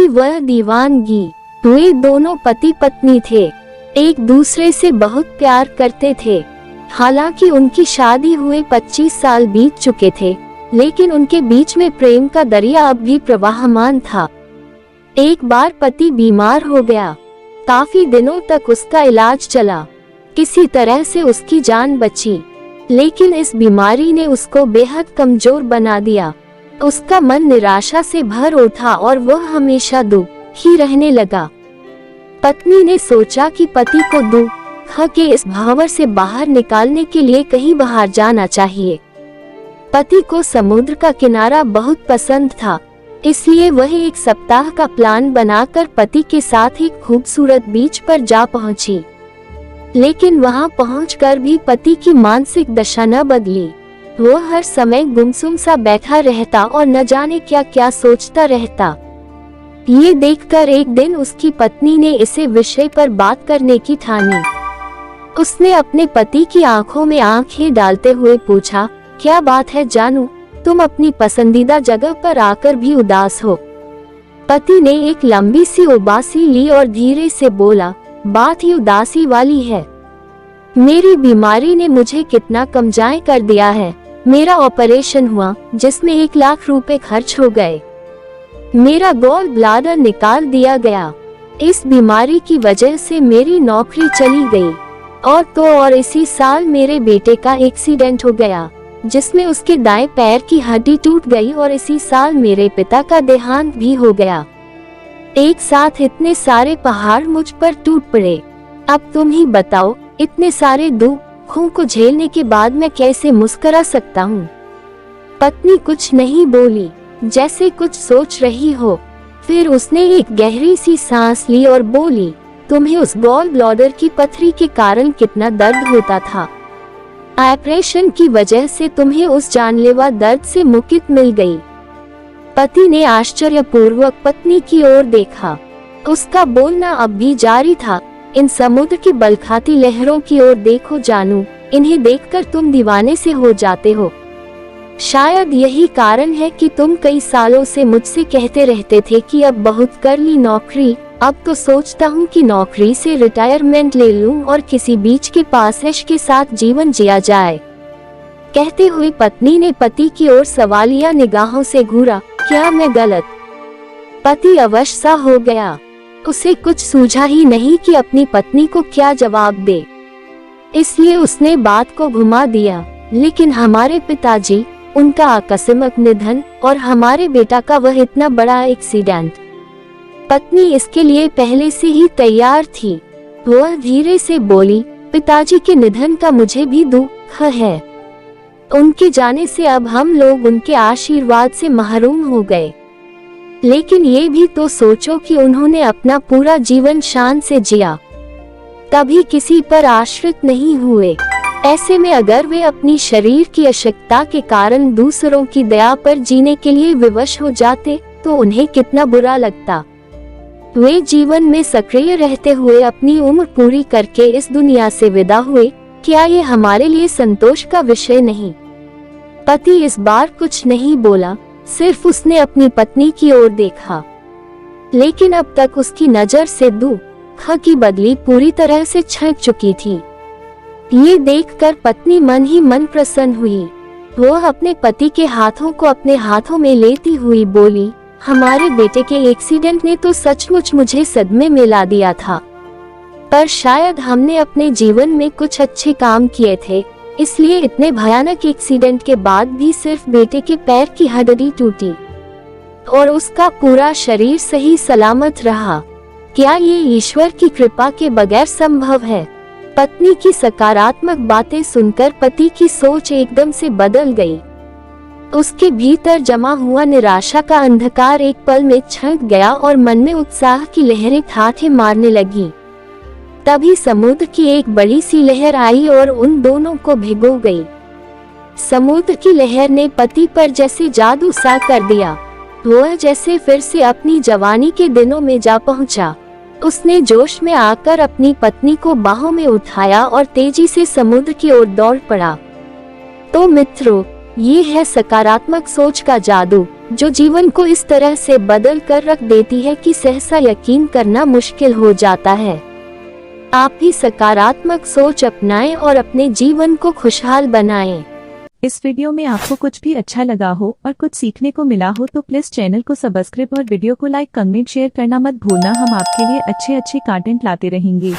थी वह दीवानगी। वे दोनों पति पत्नी थे, एक दूसरे से बहुत प्यार करते थे। हालांकि उनकी शादी हुए 25 साल बीत चुके थे, लेकिन उनके बीच में प्रेम का दरिया अब भी प्रवाहमान था। एक बार पति बीमार हो गया। काफी दिनों तक उसका इलाज चला। किसी तरह से उसकी जान बची, लेकिन इस बीमारी ने उसको बेहद कमजोर बना दिया। उसका मन निराशा से भर उठा और वह हमेशा दुख ही रहने लगा। पत्नी ने सोचा कि पति को दुख के इस भावर से बाहर निकालने के लिए कहीं बाहर जाना चाहिए। पति को समुद्र का किनारा बहुत पसंद था, इसलिए वह एक सप्ताह का प्लान बनाकर पति के साथ एक खूबसूरत बीच पर जा पहुंची। लेकिन वहां पहुंचकर भी पति की मानसिक दशा न बदली। वह हर समय गुमसुम सा बैठा रहता और न जाने क्या क्या सोचता रहता। ये देखकर एक दिन उसकी पत्नी ने इसे विषय पर बात करने की ठानी। उसने अपने पति की आंखों में आंखें डालते हुए पूछा, क्या बात है जानू, तुम अपनी पसंदीदा जगह पर आकर भी उदास हो। पति ने एक लंबी सी उबासी ली और धीरे से बोला, बात ही उदासी वाली है। मेरी बीमारी ने मुझे कितना कमज़ोर कर दिया है। मेरा ऑपरेशन हुआ जिसमें 1 लाख रुपए खर्च हो गए। मेरा गॉल ब्लाडर निकाल दिया गया। इस बीमारी की वजह से मेरी नौकरी चली गई और इसी साल मेरे बेटे का एक्सीडेंट हो गया, जिसमें उसके दाएं पैर की हड्डी टूट गई और इसी साल मेरे पिता का देहांत भी हो गया। एक साथ इतने सारे पहाड़ मुझ पर टूट पड़े। अब तुम ही बताओ, इतने सारे दुखों को झेलने के बाद मैं कैसे मुस्कुरा सकता हूँ। पत्नी कुछ नहीं बोली, जैसे कुछ सोच रही हो। फिर उसने एक गहरी सी सांस ली और बोली, तुम्हें उस गॉल ब्लैडर की पथरी के कारण कितना दर्द होता था। ऑपरेशन की वजह से तुम्हें उस जानलेवा दर्द से मुक्ति मिल गई। पति ने आश्चर्यपूर्वक पत्नी की ओर देखा। उसका बोलना अब भी जारी था, इन समुद्र की बलखाती लहरों की ओर देखो जानू, इन्हें देखकर तुम दीवाने से हो जाते हो। शायद यही कारण है कि तुम कई सालों से मुझसे कहते रहते थे कि अब बहुत कर ली नौकरी। अब तो सोचता हूँ कि नौकरी से रिटायरमेंट ले लूं और किसी बीच के पास ऐश के साथ जीवन जिया जाए। कहते हुए पत्नी ने पति की ओर सवालिया निगाहों से घूरा, क्या मैं गलत? पति अवश सा हो गया। उसे कुछ सूझा ही नहीं कि अपनी पत्नी को क्या जवाब दे, इसलिए उसने बात को घुमा दिया। लेकिन हमारे पिताजी, उनका आकस्मिक निधन और हमारे बेटा का वह इतना बड़ा एक्सीडेंट, पत्नी इसके लिए पहले से ही तैयार थी। वह धीरे से बोली, पिताजी के निधन का मुझे भी दुख है। उनके जाने से अब हम लोग उनके आशीर्वाद से महरूम हो गए। लेकिन ये भी तो सोचो कि उन्होंने अपना पूरा जीवन शान से जिया, कभी किसी पर आश्रित नहीं हुए। ऐसे में अगर वे अपनी शरीर की अशक्तता के कारण दूसरों की दया पर जीने के लिए विवश हो जाते तो उन्हें कितना बुरा लगता। वे जीवन में सक्रिय रहते हुए अपनी उम्र पूरी करके इस दुनिया से विदा हुए। क्या ये हमारे लिए संतोष का विषय नहीं? पति इस बार कुछ नहीं बोला, सिर्फ उसने अपनी पत्नी की ओर देखा। लेकिन अब तक उसकी नजर से दुख की बदली पूरी तरह से छंट चुकी थी। ये देखकर पत्नी मन ही मन प्रसन्न हुई। वह अपने पति के हाथों को अपने हाथों में लेती हुई बोली, हमारे बेटे के एक्सीडेंट ने तो सचमुच मुझे सदमे में ला दिया था, पर शायद हमने अपने जीवन में कुछ अच्छे काम किए थे, इसलिए इतने भयानक एक्सीडेंट के बाद भी सिर्फ बेटे के पैर की हड्डी टूटी और उसका पूरा शरीर सही सलामत रहा। क्या ये ईश्वर की कृपा के बगैर संभव है? पत्नी की सकारात्मक बातें सुनकर पति की सोच एकदम से बदल गई। उसके भीतर जमा हुआ निराशा का अंधकार एक पल में छंट गया और मन में उत्साह की लहरें ठाठे मारने लगी। तभी समुद्र की एक बड़ी सी लहर आई और उन दोनों को भिगो गई। समुद्र की लहर ने पति पर जैसे जादू सा कर दिया। वह जैसे फिर से अपनी जवानी के दिनों में जा पहुंचा। उसने जोश में आकर अपनी पत्नी को बाहों में उठाया और तेजी से समुद्र की ओर दौड़ पड़ा। तो मित्रों, ये है सकारात्मक सोच का जादू। जो जीवन को इस तरह से बदल कर रख देती है कि सहसा यकीन करना मुश्किल हो जाता है। आप भी सकारात्मक सोच अपनाएं और अपने जीवन को खुशहाल बनाएं। इस वीडियो में आपको कुछ भी अच्छा लगा हो और कुछ सीखने को मिला हो तो प्लीज चैनल को सब्सक्राइब और वीडियो को लाइक, कमेंट, शेयर करना मत भूलना। हम आपके लिए अच्छे कंटेंट लाते रहेंगे।